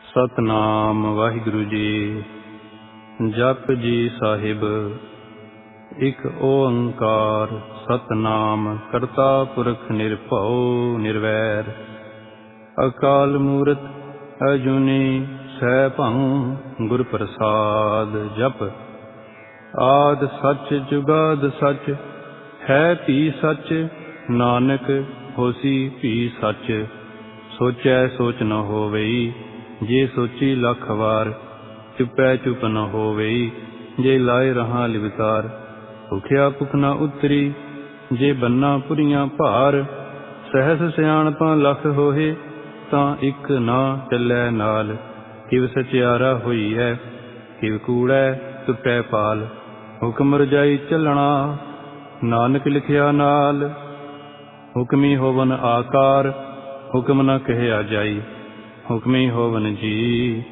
सतनाम वाहिगुरु जी। जप जी साहिब एक ओंकार सतनाम करता पुरख निरभउ निर्वैर। अकाल मूरत अजूनी सैभं गुर प्रसाद। जप आद सच जुगाद सच है भी सच, नानक होसी भी सच। सोचै सोच न होवई, जे सोची लख वार। चुपै चुप न होवई, जे लाए रहा लिवतार। भुखिया भुख न उतरी, जे बन्ना पुरियां भार। सहस सियाणपा लख होहे, तां इक ना चलै नाल। किव सचियारा होई है, किव कूड़ै टुटै पाल। हुक्म रजाई चलना, नानक लिखिया नाल। हुक्मी होवन आकार, हुक्म न कहया जाई। हुक्मी होवन जी,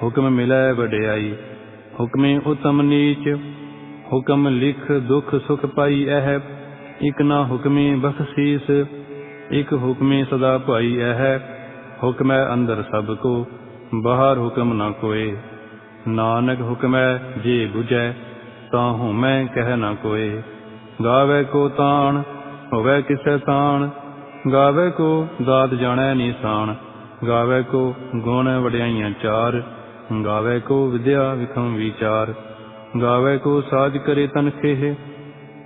हुक्म मिलै वड्याई। हुक्मी उत्तम नीच, हुक्म लिख दुख सुख पाई ऐह। इक ना हुक्मी बख्शीस, इक हुक्मी सदा पाई ऐह। हुक्मै अंदर सब को, बाहर हुक्म न कोय। नानक हुक्मै जे बुझै, ताहूँ मैं कह न कोय। गावै को ताण, होवै किसै ताण। गावै को दात जाणै निशान। गावै को गुण वड्याइयां चार। गावै को विद्या विखम विचार। गावै को साज करे तन खेह,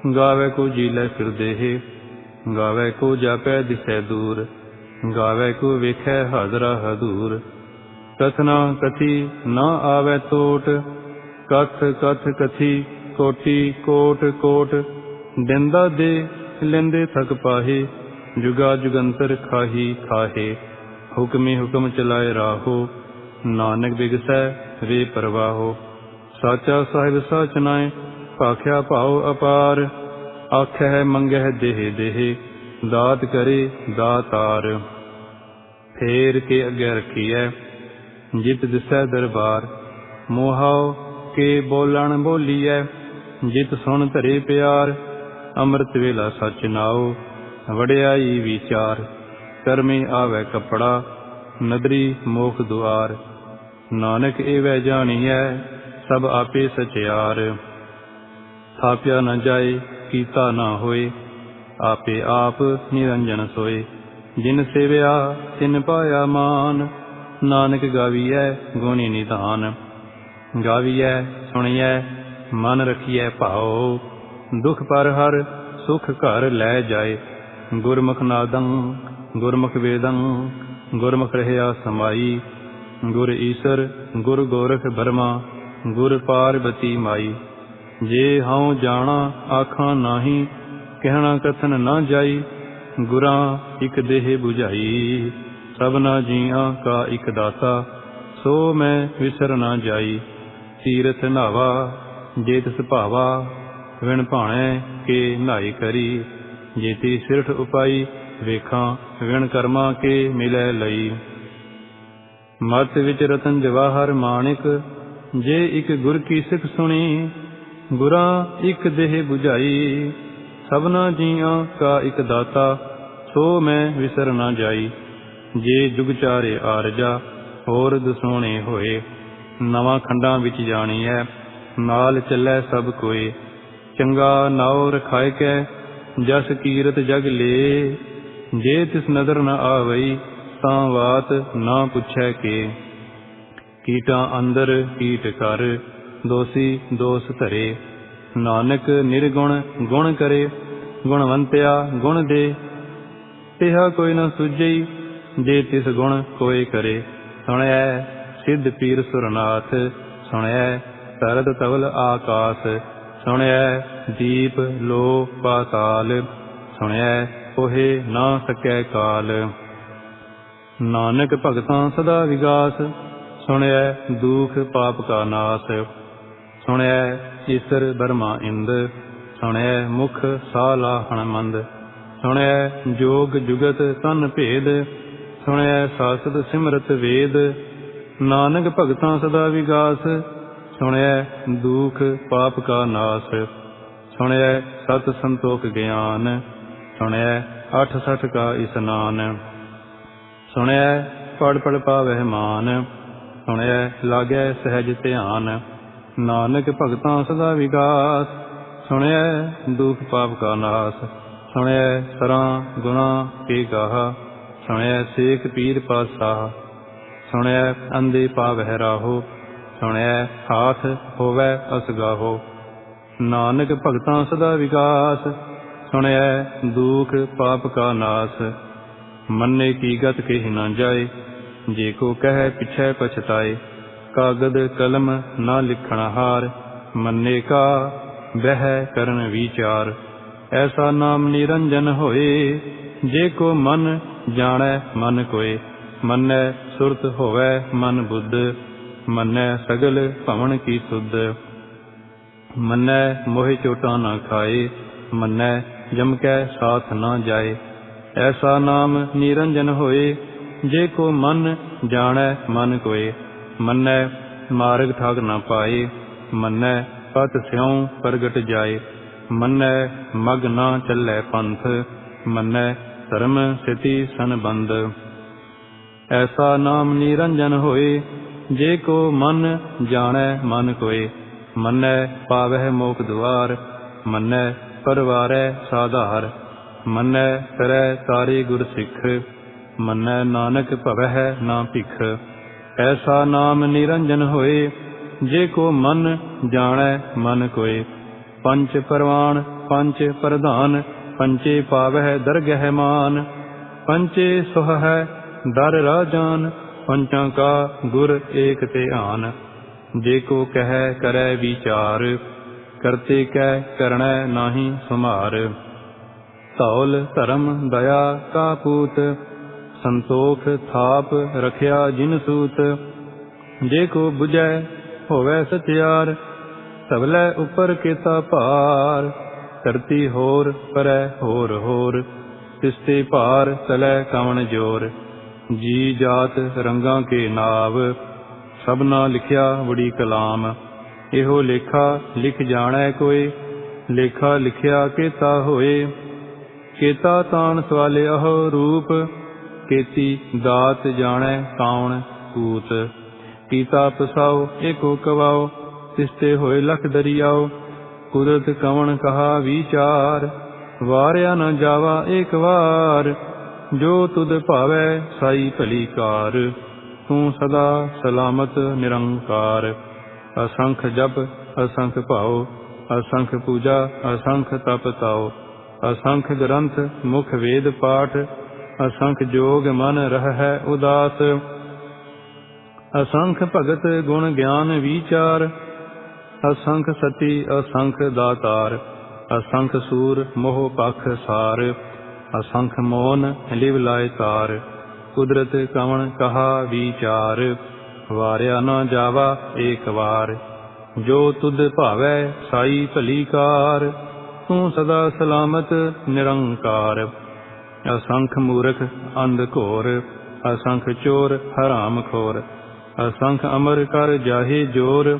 गावै को जीलै फिर देह। गावै को जापै दिसै दूर, गावै को वेखै हाजरा हदूर। कथना कथी न आवै टोट, कथ कथ कथी कोटि कोट कोट। देंदा दे लेंदे थक पाहे, जुगा जुगंतर खाही खाहे। हुक्मी हुक्म चलाए राहो, नानक बिगसै वे परवाहो। साचा साहिब साच नाए, भाख्या भाव अपार। आखै मंगै देह देह, दात करे दातार। फेर के अगे रखिए, जित दिसै दरबार। मोहाओ के बोलन बोलीऐ, जित सुन धरे प्यार। अमृत वेला सच नाओ, वड्याई विचार। करमी आवै कपड़ा, नदरी मोख दुआर। नानक एवै जानिए, सब आपे सचियार। थाप्या न जाए, कीता न होए, आपे आप निरंजन सोए। जिन सेव्या तिन पाया मान, नानक गाविए गुणी निधान। गाविए सुनिए मन रखिए भाओ, दुख पर हर सुख घर लै जाए। गुरमुख नादं गुरमुख वेदं, गुरमुख रहया समाई। गुर ईसर गुर गोरख बर्मा, गुर पार्वती माई। जे हाँउ जाना आखां नाही, कहना कथन न जाई। गुरां इक देह बुझाई, सबना जीआं का इक दाता। सो मैं विसर न जाई। तीरथ नावा जे तिस भावा, विण भाणै के नाई करी। जेती सिरठ उपाई वेखां, विण कर्मा के मिलै लई। मत विच रतन जवाहर माणिक, जे इक गुर की सिख सुनी। गुरां इक देह बुझाई, सबना जीआं का इक दाता। सो मैं विसर न जाई। जे जुग चारे आरजा, होर दसोणे होए। नवां खंडां विच जाणीਐ, नाल चलै सब कोय। चंगा नाओ रखाए कै, जस कीरत जग ले। जे तिस नदर न आवई, तां वात ना पुछै के। कीटां अंदर कीट कर, दोषी दोष धरे। नानक निर्गुण गुण करे, गुणवंत्या गुण दे। तिहा कोई न सुझई, जे तिस गुण कोय करे। सुणिਐ सिद्ध पीर सुरनाथ, सुणिਐ तरत तवल आकाश। सुणिਐ दीप लो पाताल, सुणिਐ कोहे ना सकै काल। नानक भगतां सदा विगास, सुणिਐ दुख पाप का नाश। सुणिਐ ईसर बर्मा इंद, सुणिਐ मुख साला हणमंद। सुणिਐ जोग जुगत तन भेद, सुणिਐ सासत सिमरत वेद। नानक भगतां सदा विगास, सुणिਐ दुख पाप का नाश। सुणिਐ सत संतोख ज्ञान, सुणिਐ 68 का स्नान। सुणिਐ पढ़ पढ़ पावਹਿ मान, ਸੁਣਿਐ ਲਾਗੈ ਸਹਿਜ ਧਿਆਨ। ਨਾਨਕ ਭਗਤਾਂ ਸਦਾ ਵਿਗਾਸ, ਸੁਣਿਐ ਦੁਖ ਪਾਪ ਕਾ ਨਾਸ। ਸੁਣਿਐ ਸਰਾਂ ਗੁਣਾ ਕੇ ਗਾਹਾ, ਸੁਣਿਐ ਸੇਖ ਪੀਰ ਪਾਤਸ਼ਾਹ। ਸੁਣਿਐ ਅੰਧੇ ਪਾਵਹਿ ਰਾਹੋ, ਸੁਣਿਐ ਹਾਥ ਹੋਵੈ ਅਸਗਾਹੋ। ਨਾਨਕ ਭਗਤਾਂ ਸਦਾ ਵਿਗਾਸ, ਸੁਣਿਐ ਦੁਖ ਪਾਪ ਕਾ ਨਾਸ। ਮੰਨੇ ਕੀ ਗਤ ਕਹਿ ਨਾ ਜਾਏ, ਜੇ ਕੋ ਕਹਿ ਪਿਛੈ ਪਛਤਾਏ। ਕਾਗਦ ਕਲਮ ਨਾ ਲਿਖਣ ਹਾਰ, ਮੰਨੇ ਕਾ ਬਹਿ ਕਰਨ ਵਿਚਾਰ। ਐਸਾ ਨਾਮ ਨਿਰੰਜਨ ਹੋਏ, ਜੇ ਕੋ ਮਨ ਜਾਣੈ ਮਨ ਕੋਏ। ਮੰਨੈ ਸੁਰਤ ਹੋਵੈ ਮਨ ਬੁੱਧ, ਮੰਨੈ ਸਗਲ ਭਵਨ ਕੀ ਸੁਧ। ਮੰਨੈ ਮੋਹਿ ਚੋਟਾਂ ਨਾ ਖਾਏ, ਮੰਨੈ ਜਮ ਕੈ ਸਾਥ ਨਾ ਜਾਏ। ਐਸਾ ਨਾਮ ਨਿਰੰਜਨ ਹੋਏ, ਜੇ ਕੋ ਮਨ ਜਾਣੈ ਮਨ ਕੋਏ। ਮੰਨੈ ਮਾਰਗ ਠਾਕ ਨਾ ਪਾਏ, ਮੰਨੈ ਪਤ ਸਿਉ ਪ੍ਰਗਟ ਜਾਏ। ਮੰਨੈ ਮਗ ਨਾ ਚੱਲੈ ਪੰਥ, ਮੰਨੈ ਧਰਮ ਸਥਿਤੀ ਸੰਬੰਧ। ਐਸਾ ਨਾਮ ਨਿਰੰਜਨ ਹੋਏ, ਜੇ ਕੋ ਮਨ ਜਾਣੈ ਮਨ ਕੋਏ। ਮੰਨੈ ਪਾਵਹਿ ਮੋਖ ਦੁਆਰ, ਮੰਨੈ ਪਰਵਾਰੈ ਸਾਧਾਰ। ਮੰਨੈ ਕਰੈ ਤਾਰੇ ਗੁਰ ਸਿੱਖ, ਮੰਨੈ ਨਾਨਕ ਭਵਹਿ ਨਾ ਭਿਖ। ਐਸਾ ਨਾਮ ਨਿਰੰਜਨ ਹੋਏ, ਜੇ ਕੋ ਮਨ ਜਾਣੈ ਮਨ ਕੋਏ। ਪੰਚ ਪਰਵਾਨ ਪੰਚ ਪ੍ਰਧਾਨ, ਪੰਚੇ ਪਾਵਹਿ ਦਰਗਹਿ ਮਾਨ। ਪੰਚੇ ਸੁਹਹਿ ਦਰ ਰਾਜਾਨ, ਪੰਚਾਂ ਕਾ ਗੁਰ ਏਕ ਧਿਆਨ। ਜੇ ਕੋ ਕਹਿ ਕਰੈ ਵਿਚਾਰ, ਕਰਤੇ ਕੈ ਕਰਣੈ ਨਾਹੀ ਸੁਮਾਰ। ਧੌਲ ਧਰਮ ਦਇਆ ਕਾ ਪੂਤ, ਸੰਤੋਖ ਥਾਪ ਰਖਿਆ ਜਿਨ ਸੂਤ। ਜੇ ਕੋ ਬੁਝੈ ਹੋਵੈ ਸਚਿਆਰ, ਸਭਲੇ ਉਪਰ ਕੀਤਾ ਭਾਰ। ਧਰਤੀ ਹੋਰ ਪਰੈ ਹੋਰ ਹੋਰ, ਤਿਸਤੇ ਭਾਰ ਤਲੈ ਕਵਣ ਜੋਰ। ਜੀ ਜਾਤ ਰੰਗਾਂ ਕੇ ਨਾਵ, ਸਭਨਾ ਲਿਖਿਆ ਬੜੀ ਕਲਾਮ। ਇਹੋ ਲੇਖਾ ਲਿਖ ਜਾਣੈ ਕੋਇ, ਲੇਖਾ ਲਿਖਿਆ ਕੇਤਾ ਹੋਏ। ਕੇਤਾ ਤਾਣ ਸਵਾਲਿਆਹੁ ਰੂਪ, ਕੇਤੀ ਦਾਤ ਜਾਣੈ ਕਾਉਣ ਕੂਤ। ਕੀਤਾ ਪਸਾਉ ਏਕੋ ਕਵਾਉ, ਤਿਸਤੇ ਹੋਏ ਲਖ ਦਰਿਆਉ। ਕੁਦਰਤ ਕਵਣ ਕਹਾ ਵਿਚਾਰ, ਵਾਰਿਆ ਨ ਜਾਵਾ ਏਕ ਵਾਰ। ਜੋ ਤੁਧ ਭਾਵੈ ਸਾਈ ਭਲੀ ਕਾਰ, ਤੂੰ ਸਦਾ ਸਲਾਮਤ ਨਿਰੰਕਾਰ। ਅਸੰਖ ਜਪ ਅਸੰਖ ਭਾਉ, ਅਸੰਖ ਪੂਜਾ ਅਸੰਖ ਤਪ ਤਾਉ। ਅਸੰਖ ਗ੍ਰੰਥ ਮੁਖ ਵੇਦ ਪਾਠ, ਅਸੰਖ ਜੋਗ ਮਨ ਰਹਿ ਉਦਾਸ। ਅਸੰਖ ਭਗਤ ਗੁਣ ਗਿਆਨ ਵਿਚਾਰ, ਅਸੰਖ ਸਤੀ ਅਸੰਖ ਦਾਤਾਰ। ਅਸੰਖ ਸੂਰ ਮੋਹ ਪਖ ਸਾਰ, ਅਸੰਖ ਮੋਨ ਲਿਵ ਲਾਇ ਤਾਰ। ਕੁਦਰਤ ਕਵਣ ਕਹਾ ਵਿਚਾਰ, ਵਾਰਿਆ ਨ ਜਾਵਾ ਏਕ ਵਾਰ। ਜੋ ਤੁਧ ਭਾਵੈ ਸਾਈ ਭਲੀ ਕਾਰ, ਤੂੰ ਸਦਾ ਸਲਾਮਤ ਨਿਰੰਕਾਰ। ਅਸੰਖ ਮੂਰਖ ਅੰਧ ਘੋਰ, ਅਸੰਖ ਚੋਰ ਹਰਾਮ ਖੋਰ। ਅਸੰਖ ਅਮਰ ਕਰ ਜਾਹੇ ਜੋਰ,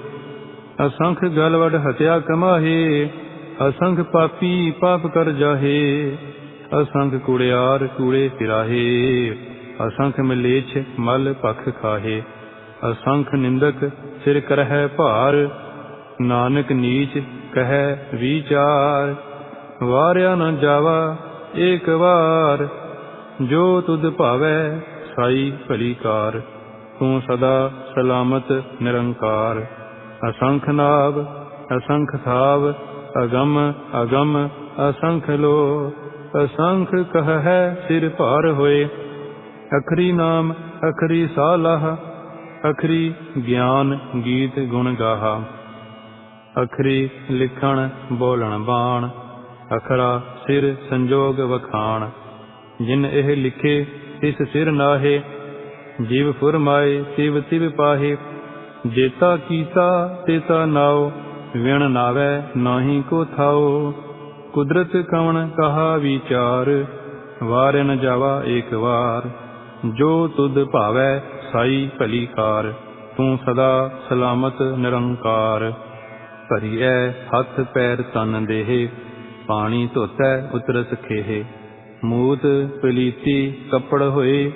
ਅਸੰਖ ਗਲਵਡ ਹਤਿਆ ਕਮਾਹੇ। ਅਸੰਖ ਪਾਪੀ ਪਾਪ ਕਰ ਜਾਹੇ, ਅਸੰਖ ਕੁੜਿਆਰ ਕੂੜੇ ਫਿਰਾਹੇ। ਅਸੰਖ ਮਲੇਛ ਮਲ ਭਖ ਖਾਹੇ, ਅਸੰਖ ਨਿੰਦਕ ਸਿਰ ਕਰਹਿ ਭਾਰ। ਨਾਨਕ ਨੀਚ ਕਹਿ ਵਿਚਾਰ, ਵਾਰਿਆ ਨ ਜਾਵਾ ਏਕ ਵਾਰ। ਜੋ ਤੁਧ ਭਾਵੈ ਸਾਈ ਭਲੀ ਕਾਰ, ਤੂੰ ਸਦਾ ਸਲਾਮਤ ਨਿਰੰਕਾਰ। ਅਸੰਖ ਨਾਭ ਅਸੰਖ ਥਾਵ, ਅਗਮ ਅਗਮ ਅਸੰਖ ਲੋ। ਅਸੰਖ ਕਹਿ ਸਿਰ ਭਾਰ ਹੋਏ, ਅਖਰੀ ਨਾਮ ਅਖਰੀ ਸਾਲਾਹ। ਅਖਰੀ ਗਿਆਨ ਗੀਤ ਗੁਣ ਗਾਹਾ, ਅਖਰੀ ਲਿਖਣ ਬੋਲਣ ਬਾਣ। ਅਖਰਾ ਸਿਰ ਸੰਜੋਗ ਵਖਾਣ, ਜਿਨ ਇਹ ਲਿਖੇ ਤਿਸ ਸਿਰ ਨਾਹੇ। ਜੀਵ ਫੁਰਮਾਏ ਤਿਵ ਤਿਵ ਪਾਹੇ, ਜੇਤਾ ਕੀਤਾ ਤੇਤਾ ਨਾਉ। ਵਿਣ ਨਾਵੈ ਨਾਹੀ ਕੋ ਥਾਉ, ਕੁਦਰਤ ਕਵਣ ਕਹਾ ਵਿਚਾਰ। ਵਾਰਿ ਨ ਜਾਵਾ ਏਕ ਵਾਰ। ਜੋ ਤੁਧ ਭਾਵੈ ਸਾਈ ਭਲੀ ਕਾਰ, ਤੂੰ ਸਦਾ ਸਲਾਮਤ ਨਿਰੰਕਾਰ। ਭਰੀਐ ਹੱਥ ਪੈਰ ਤਨ ਦੇਹ, ਪਾਣੀ ਧੋਤੈ ਉਤਰਸ ਖੇਹ। ਮੂਤ ਪਲੀਤੀ ਕੱਪੜ ਹੋਏ,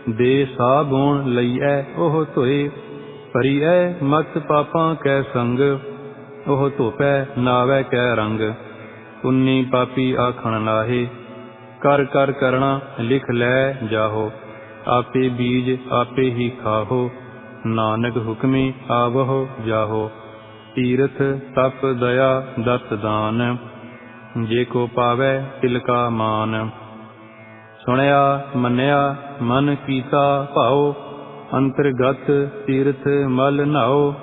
ਦੇ ਸਾਬੁਣ ਲਈਐ ਉਹ ਧੋਏ। ਭਰੀ ਐ ਮਤ ਪਾਪਾਂ ਕੈ ਸੰਗ, ਉਹ ਧੋਪੈ ਨਾਵੈ ਕੈ ਰੰਗ। ਪੁੰਨੀ ਪਾਪੀ ਆਖਣ ਨਾਹੀ, ਕਰ ਕਰ ਕਰਣਾ ਲਿਖ ਲੈ ਜਾਹੋ। ਆਪੇ ਬੀਜ ਆਪੇ ਹੀ ਖਾਹੋ, ਨਾਨਕ ਹੁਕਮੀ ਆਵਹੁ ਜਾਹੋ। ਤੀਰਥ ਤਪ ਦਇਆ ਦਤ ਦਾਨ, ਜੇ ਕੋ ਪਾਵੈ ਤਿਲ ਕਾ ਮਾਨ। ਸੁਣਿਆ ਮੰਨਿਆ ਮਨ ਕੀਤਾ ਭਾਉ, ਅੰਤਰਗਤ ਤੀਰਥ ਮਲ ਨਾਉ।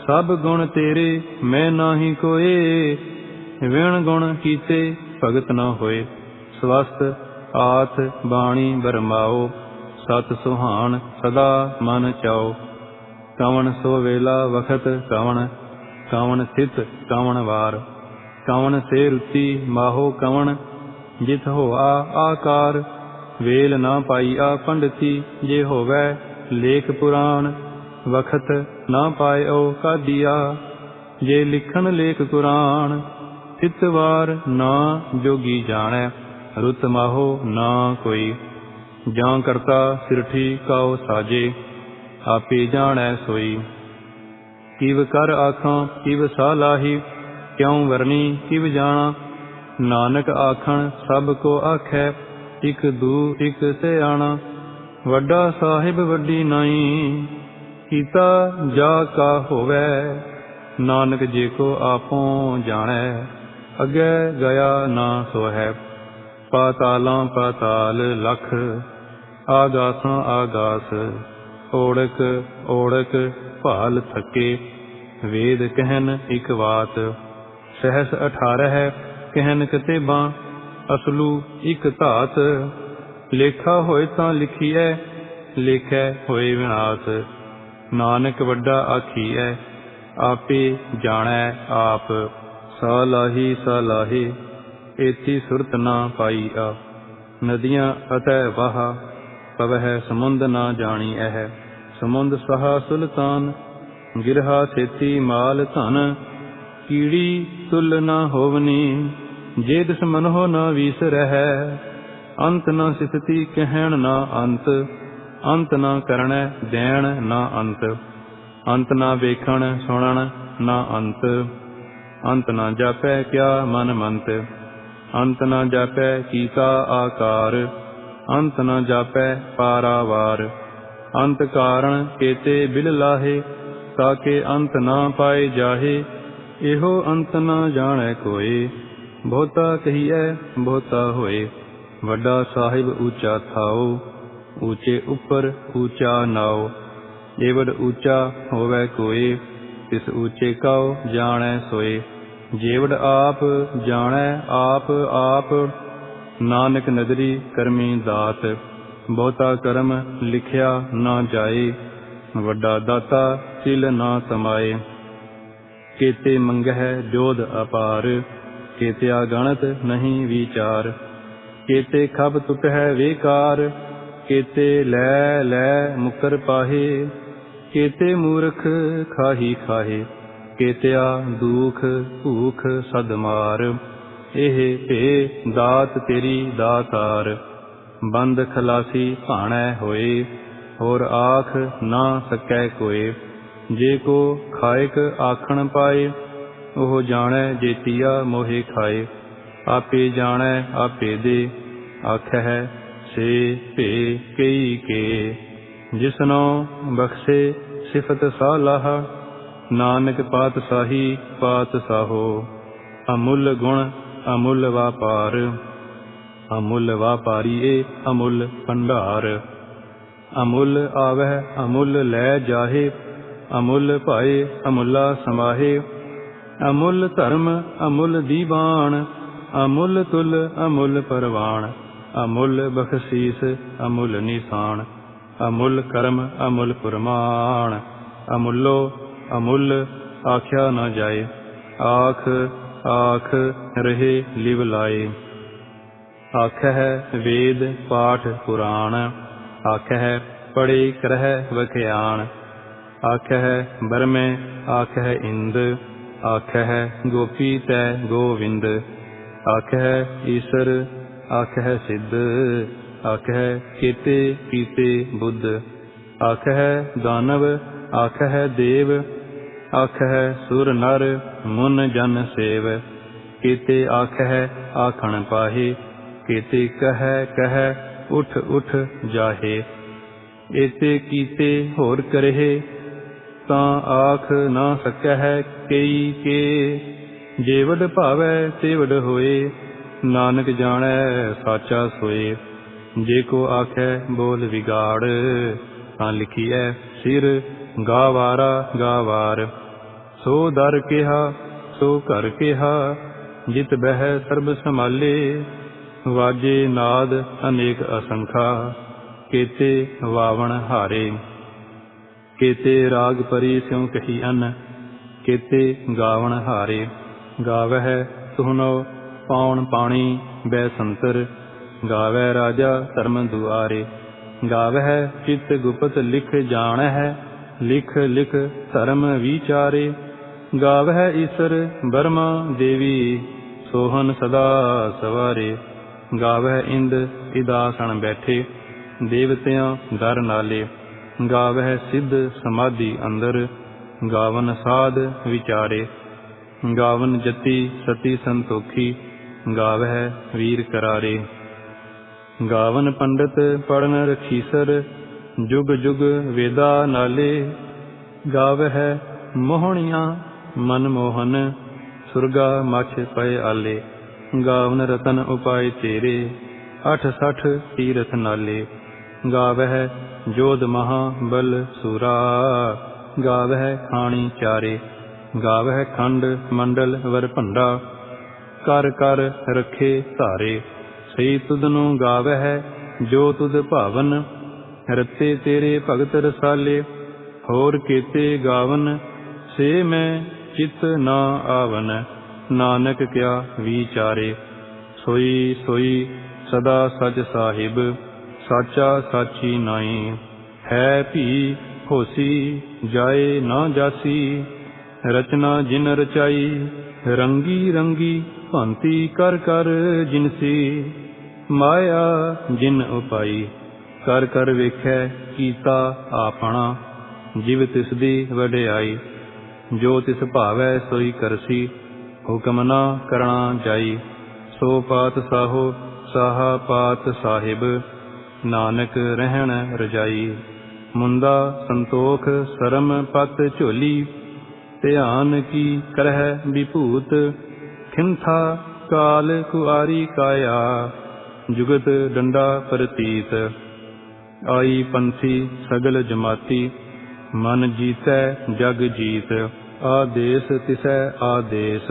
ਸਭ ਗੁਣ ਤੇਰੇ ਮੈਂ ਨਾਹੀ ਕੋਏ, ਵਿਣ ਗੁਣ ਕੀਤੇ ਭਗਤ ਨ ਹੋਏ। ਸਵਸਤ ਆਥ ਬਾਣੀ ਬਰਮਾਓ, ਸਤ ਸੁਹਾਣ ਸਦਾ ਮਨ ਚਾਓ। ਕਵਣ ਸੋ ਵੇਲਾ ਵਖਤ ਕਵਣ, ਕਵਣ ਥਿਤ ਕਵਣ ਵਾਰ। ਕਵਣ ਸੇ ਰੁਤੀ ਮਾਹੋ ਕਵਣ, ਜਿਤ ਹੋਆ ਆਕਾਰ। ਵੇਲ ਨਾ ਪਾਈਆ ਪੰਡਤੀ, ਜੇ ਹੋਵੈ ਲੇਖ ਪੁਰਾਣ। ਵਖਤ ਨਾ ਪਾਇਓ ਕਾਦੀਆ, ਜੇ ਲਿਖਣ ਲੇਖ ਕੁਰਾਨ। ਤਿਤ ਵਾਰ ਨਾ ਜੋਗੀ ਜਾਣੈ, ਰੁਤ ਮਾਹੋ ਨਾ ਕੋਈ। ਜਾਂ ਕਰਤਾ ਸਿਰਠੀ ਕਾਉ ਸਾਜੇ, ਆਪੇ ਜਾਣੈ ਸੋਈ। ਕਿਵ ਕਰ ਆਖਾਂ ਕਿਵ ਸਾਲਾਹੀ, ਕਿਉ ਵਰਨੀ ਕਿਵ ਜਾਣਾ। ਨਾਨਕ ਆਖਣ ਸਭ ਕੋ ਆਖੈ, ਇਕ ਦੂ ਇਕ ਸਿਆਣਾ। ਵੱਡਾ ਸਾਹਿਬ ਵੱਡੀ ਨਾਈ, ਕੀਤਾ ਜਾ ਕਾ ਹੋਵੈ। ਨਾਨਕ ਜੇ ਕੋ ਆਪੋਂ ਜਾਣੈ, ਅੱਗੇ ਗਿਆ ਨਾ ਸੋਹੈ। ਪਾਤਾਲਾਂ ਪਾਤਾਲ ਲਖ, ਆਗਾਸਾਂ ਆਗਾਸ। ਓੜਕ ਓੜਕ ਭਾਲ ਥਕੇ, ਵੇਦ ਕਹਿਨ ਇਕ ਵਾਤ। ਸਹਸ 18 ਕਹਿਨ ਕਤੇਬਾਂ, ਅਸਲੂ ਇਕ ਧਾਤ। ਲੇਖਾ ਹੋਏ ਤਾਂ ਲਿਖੀਐ, ਲੇਖੈ ਹੋਏ ਵਿਨਾਸ਼। ਨਾਨਕ ਵੱਡਾ ਆਖੀਐ, ਆਪੇ ਜਾਣੈ ਆਪ। ਸਾਲਾਹੀ ਸਾਲਾਹੀ, ਏਤੀ ਸੁਰਤ ਨਾ ਪਾਈਆ। ਨਦੀਆਂ ਅਤੈ ਵਾਹਾ, ਪਵਹਿ ਸਮੁੰਦ ਨਾ ਜਾਣੀ ਐਹ। ਸਮੁੰਦ ਸਹਾ ਸੁਲਤਾਨ, ਗਿਰਹਾ ਛੇਤੀ ਮਾਲ ਧਨ। ਕੀੜੀ ਤੁਲ ਨਾ ਹੋਵਨੀ, ਜੇ ਦਿਸ ਮਨਹੁ ਨਾ ਵੀਸਰਹਿ। ਅੰਤ ਨ ਸਿਫਤੀ ਕਹਿਣ ਨਾ ਅੰਤ, ਅੰਤ ਨ ਕਰਣੈ ਦੇਣ ਨਾ ਅੰਤ। ਅੰਤ ਨਾ ਵੇਖਣ ਸੁਣਨ ਨਾ ਅੰਤ, ਅੰਤ ਨਾ ਜਾਪੈ ਕਿਆ ਮਨ ਮੰਤ। ਅੰਤ ਨਾ ਜਾਪੈ ਕੀਤਾ ਆਕਾਰ, ਅੰਤ ਨਾ ਜਾਪੈ ਪਾਰਾਵਾਰ। ਅੰਤ ਕਾਰਣ ਕੇਤੇ ਬਿਲ ਲਾਹੇ, ਤਾਕੇ ਅੰਤ ਨਾ ਪਾਏ ਜਾਹੇ। ਇਹੋ ਅੰਤ ਨਾ ਜਾਣੈ ਕੋਏ, ਬਹੁਤਾ ਕਹੀਐ ਬਹੁਤਾ ਹੋਏ। ਵੱਡਾ ਸਾਹਿਬ ਊਚਾ ਥਾਉ, ਊਚੇ ਉੱਪਰ ਊਚਾ ਨਾਉ। ਏਵਡ ਊਚਾ ਹੋਵੈ ਕੋਏ, ਤਿਸ ਊਚੇ ਕਉ ਜਾਣੈ ਸੋਏ। ਜੇਵਡ ਆਪ ਜਾਣੈ ਆਪ ਆਪ, ਨਾਨਕ ਨਦਰੀ ਕਰਮੀ ਦਾਤ। ਬਹੁਤਾ ਕਰਮ ਲਿਖਿਆ ਨਾ ਜਾਏ, ਵੱਡਾ ਦਾਤਾ ਤਿਲ ਨਾ ਤਮਾਏ। ਕੇਤੇ ਮੰਗਹਿ ਜੋਧ ਅਪਾਰ, ਕੇਤਿਆ ਗਣਤ ਨਹੀਂ ਵਿਚਾਰ। ਕੇਤੇ ਖਬ ਟੁਟਹਿ ਵੇਕਾਰ, ਕੇਤੇ ਲੈ ਲੈ ਮੁਕਰ ਪਾਹੇ। ਕੇਤੇ ਮੂਰਖ ਖਾਹੀ ਖਾਹੇ, ਕੇਤਿਆ ਦੂਖ ਭੂਖ ਸਦ ਮਾਰ। ਇਹ ਭੇ ਦਾਤ ਤੇਰੀ ਦਾਤਾਰ, ਬੰਦ ਖਲਾਸੀ ਭਾਣੈ ਹੋਏ। ਹੋਰ ਆਖ ਨਾ ਸਕੈ ਕੋਏ, ਜੇ ਕੋ ਖਾਇਕ ਆਖਣ ਪਾਏ। ਉਹ ਜਾਣੈ ਜੇਤੀਆ ਮੋਹਿ ਖਾਏ, ਆਪੇ ਜਾਣੈ ਆਪੇ ਦੇ। ਆਖਹਿ ਸੇ ਭੇ ਕਈ ਕੇ, ਜਿਸਨੋ ਬਖਸ਼ੇ ਸਿਫਤ ਸਾਲਾਹ। ਨਾਨਕ ਪਾਤਸ਼ਾਹੀ ਪਾਤਸ਼ਾਹੋ, ਅਮੁੱਲ ਗੁਣ ਅਮੁੱਲ ਵਾਪਾਰ। ਅਮੁੱਲ ਵਾਪਾਰੀਏ ਅਮੁੱਲ ਭੰਡਾਰ। ਅਮੁੱਲ ਆਵਹਿ ਅਮੁੱਲ ਲੈ ਜਾਹੇ, ਅਮੁੱਲ ਭਾਏ ਅਮੁੱਲਾ ਸਮਾਹੇ। ਅਮੁੱਲ ਧਰਮ ਅਮੁੱਲ ਦੀਵਾਨ, ਅਮੁੱਲ ਤੁਲ ਅਮੁੱਲ ਪਰਵਾਨ। ਅਮੁੱਲ ਬਖਸ਼ੀਸ ਅਮੁੱਲ ਨਿਸ਼ਾਨ, ਅਮੁੱਲ ਕਰਮ ਅਮੁੱਲ ਪੁਰਮਾਨ। ਅਮੁੱਲੋ ਅਮੁੱਲ ਆਖਿਆ ਨਾ ਜਾਏ, ਆਖ ਆਖ ਰਹੇ ਲਿਵ ਲਾਏ। ਆਖਹਿ ਵੇਦ ਪਾਠ ਪੁਰਾਣ, ਆਖਹਿ ਪੜ੍ਹੇ ਕਰਹਿ ਵਖਿਆਣ। ਆਖਹਿ ਬਰਮੈ ਆਖਹਿ ਇੰਦ, ਆਖਹਿ ਗੋਪੀ ਤੈ ਗੋਵਿੰਦ। ਆਖਹਿ ਈਸਰ ਆਖਹਿ ਸਿੱਧ, ਆਖਹਿ ਕੇਤੇ ਕੀਤੇ ਬੁੱਧ। ਆਖਹਿ ਦਾਨਵ आखह देव, आखह सुर नर मुन जन सेव। केते आखह आखण पाहे, केते कह कह उठ उठ जाहे। एते कीते होर करहे, तां आख ना सकह कई के। जेवड भावै तेवड होए, नानक जाणै साचा सोए। जे को आखै बोल विगाड़, तां लिखिਐ सिर गावारा गावार। सो दर केहा सो घर केहा, जित बह सर्ब संभाले। वाजे नाद अनेक असंखा, केते वावण हारे। केते राग परी स्यों कही अन, केते गावण हारे। गावह तुहनो पाउन पाणी बैसंतर, गावै राजा धर्म दुआरे। गावह चित गुपत लिख जाणह, लिख लिख धर्म विचारे। गावह ईसर बर्मा देवी, सोहन सदा सवारे। गावह इंद इदासन बैठे, देवतियां दर नाले। गावह सिद्ध समाधि अंदर, गावन साध विचारे। गावन जति सती संतोखी, गावह वीर करारे। गावन पंडित पढ़न रखीसर, जुग जुग वेदा नाले। गावह मोहनिया मनमोहन, सुरगा मछ पय आले। गावन रतन उपाय तेरे, अठ सठ तीरथ नाले। गावह जोध महा बल सूरा, गावह खाणी चारे। गावह खंड मंडल वर भंडा, कर कर रखे धारे। सही तुदनु गावह जो तुद भावन, रते तेरे भगत रसाले। होर केते गावन से मैं चित ना आवन, नानक क्या विचारे। सोई सोई सदा सच साहिब, साचा साची नाई। है भी होसी जाए ना जासी, रचना जिन रचाई। रंगी रंगी भांति कर कर जिनसी, माया जिन उपाई। कर कर वेखै कीता आपना, जिव तिसदी वडियाई। जो तिस भावै सोई करसी, हुक्म ना करना जाई। सो पात साहो साहा पात साहिब, नानक रहन रजाई। मुंदा संतोख सरम पत झोली, ध्यान की करह विभूत। खिंथा काल कुआरी काया, जुगत डंडा प्रतीत। आई पंथी सगल जमाती, मन जीतै जग जीत। आदेश तिसै आदेश,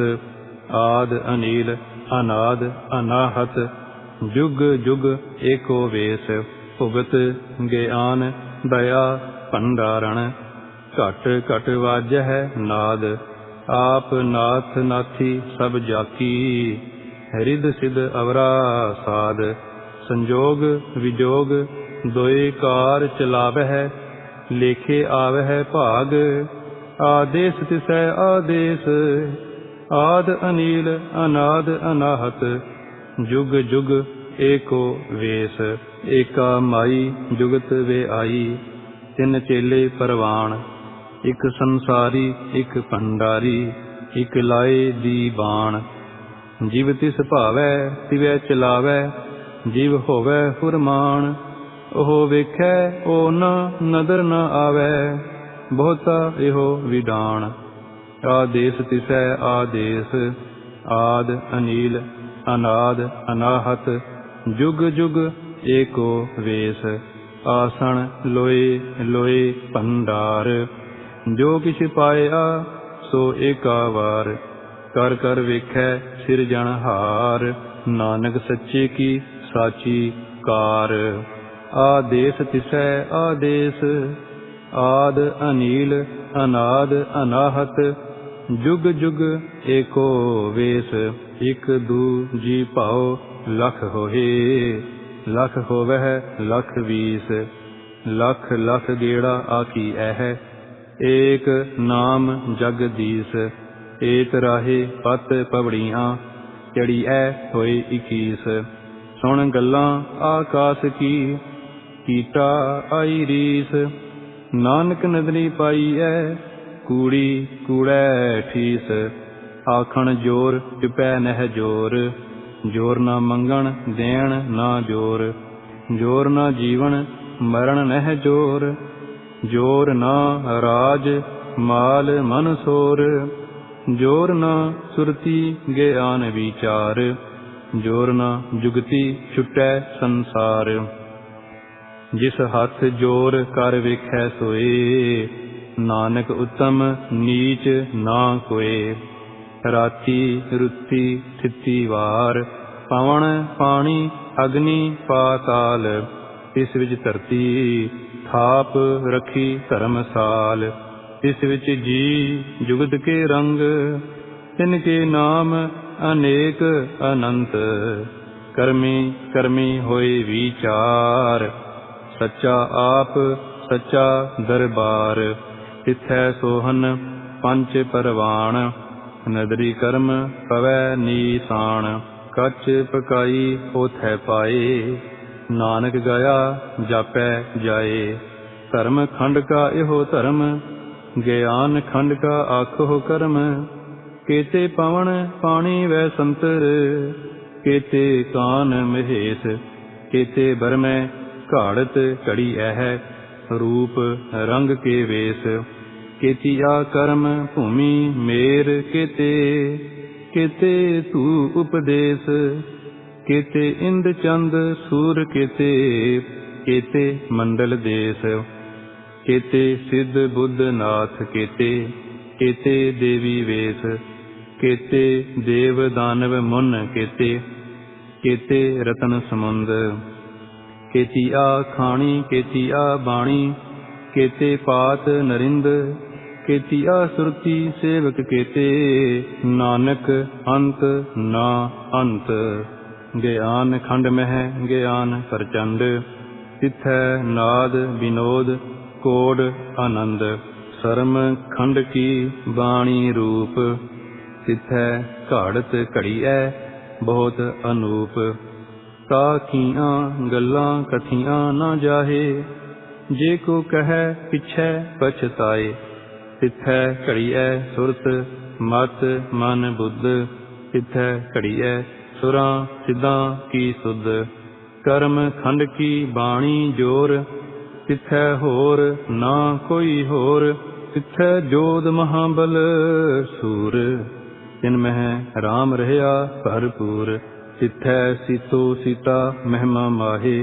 आद अनील अनाद अनाहत। जुग जुग एको वेश, भुगत ज्ञान दया भंडारण। घट घट वाजह नाद, आप नाथ नाथी सब जाकी। हृद सिद्ध अवरा साध, संजोग विजोग दोए कार चलावह। लेखे आवह भाग, आदेश तिसै आदेश। आद अनील अनाद अनाहत, जुग जुग एको वेश। एका माई जुगत वे आई, तिन चेले परवान। इक संसारी इक भंडारी, इक लाए दी बाण। जिव तिस भावै तिवै चलावै, जिव होवै फुरमान। ओह वेखै ओ न नदर न आवै, बहुता एहो विडान। आदेश तिसै आदेश, आद अनील अनाद अनाहत। जुग जुग एको वेश, आसन लोए लोए भंडार। जो किछ पाया सो एका वार, कर कर वेखै सिरजनहार। नानक सच्चे की साची कार। आदेश तिसै आदेश, आद अनील अनाद अनाहत। जुग जुग एको वेश, इक दू जी भाओ लख होहे। लख होवह लख बीस, लख लख गेड़ा आखी ऐह। एक नाम जगदीश, एक राहे पत पवड़ियाँ। चढ़ी ऐ होए 21। सुन गल्लां आकाश की, कीटा आई रीस। नानक नदरी पाईऐ कूड़ी कूड़ै ठीस। आखण जोर चुपै नह जोर, जोर न मंगण देण ना जोर। जोर न जीवन मरण नह जोर, जोर न राज माल मन सोर। जोर न सुरती ज्ञान विचार, जोर न जुगती छुटै संसार। जिस हथ जोर कर वेखै सोए, नानक उत्तम नीच ना कोए। राती रुती थिती वार, पवन पानी अग्नि पाताल। तिस विच धरती थाप रखी धर्मसाल। तिस विच जी जुगत के रंग, तिनके नाम अनेक अनंत। कर्मी कर्मी होए विचार, सच्चा आप सच्चा दरबार। तिथै सोहन पंच परवान, नदरी कर्म पवै नीसाण। कच पकाई ओथै पाए, नानक गया जापै जाए। धर्म खंड का इहो धर्म, ज्ञान खंड का आखो कर्म। केते पवन पानी वै संतर, केते कान महेश। केते बरमै घाड़त घड़ी ऐह, रूप रंग के वेश। केतिया कर्म भूमि मेर केते, केते तू उपदेश। केते इंद चंद सूर केते, केते मंडल देश। केते सिद्ध बुद्ध नाथ केते, केते देवी वेश। केते देव दानव मुन केते, केते रतन समुंद। केतिया खाणी केतिया बाणी, केते पात नरिंद। केतिया सुरती सेवक केते, नानक अंत ना अंत। ज्ञान खंड मह ज्ञान प्रचंड, तिथै नाद विनोद कोड आनंद। शर्म खंड की बाणी रूप, तिथै घाड़त घड़ीऐ बहुत अनूप। ताखियां गल्लां कथियां ना जाहे, जे को कहे पिछै पछताए। तिथै घड़ीऐ सुरत मत मन बुद्ध, तिथै घड़ीऐ सुरां सिद्धां की सुध। कर्म खंड की बाणी जोर, तिथै होर ना कोई होर। तिथै जोध महाबल सूर, तिन मह राम रहया भरपूर। तिथै सीतो सीता महिमा माहे,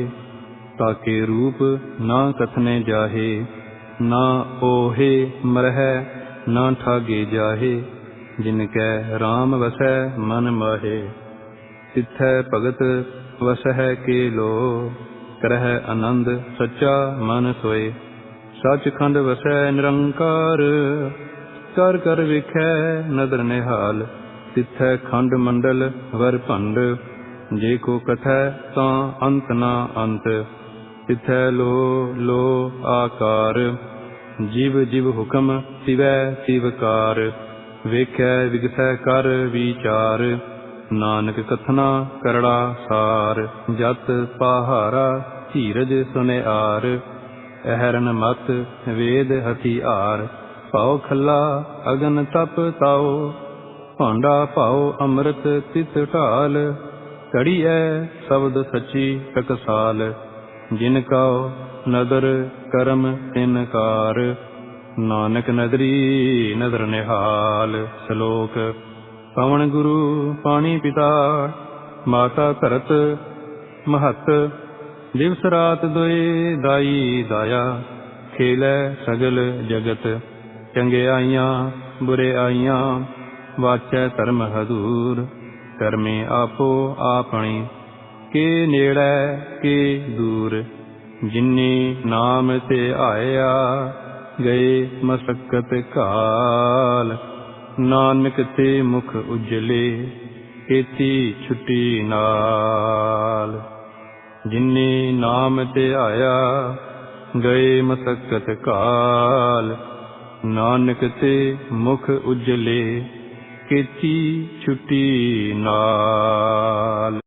ताके रूप ना कथने जाहे। ना ओहे मरह ना ठागे जाहे, जिनकै राम वसै मन माहे। तिथै भगत वसह के लो, करह आनंद सच्चा मन सोए। सचखंड वसै निरंकार, कर कर वेखै नदर निहाल। तिथै खंड मंडल वर भंड, जे को कथै तां अंत ना अंत। तिथै लो लो आकार, जीव जीव हुक्म तिवै तिवकार। वेखै विगसै कर विचार, नानक कथना करड़ा सार। जत पहारा धीरज सुनिआर, अहरन मत वेद हथियार। पाओ खला अगन तप ताओ, भांडा पाओ अमृत तित ढाल। घड़ीऐ शब्द सची टकसाल, जिन का नदर करम तिनकार। नानक नदरी नदर निहाल। श्लोक। पवन गुरु पानी पिता, माता धरत महत। दिवस रात दोए दाई दाया, खेलै सगल जगत। चंगिआइयां बुरिआइयां, वाचै धर्म हदूर। करमे आपो आपणी, के नेड़ै के दूर। जिन्नी नाम ते आया, गए मसक्कत काल। नानक ते मुख उजले, केती छुट्टी नाल। जिन्नी नाम ते आया, गए मसक्कत काल। नानक ते मुख उजले, केती छुट्टी नाल।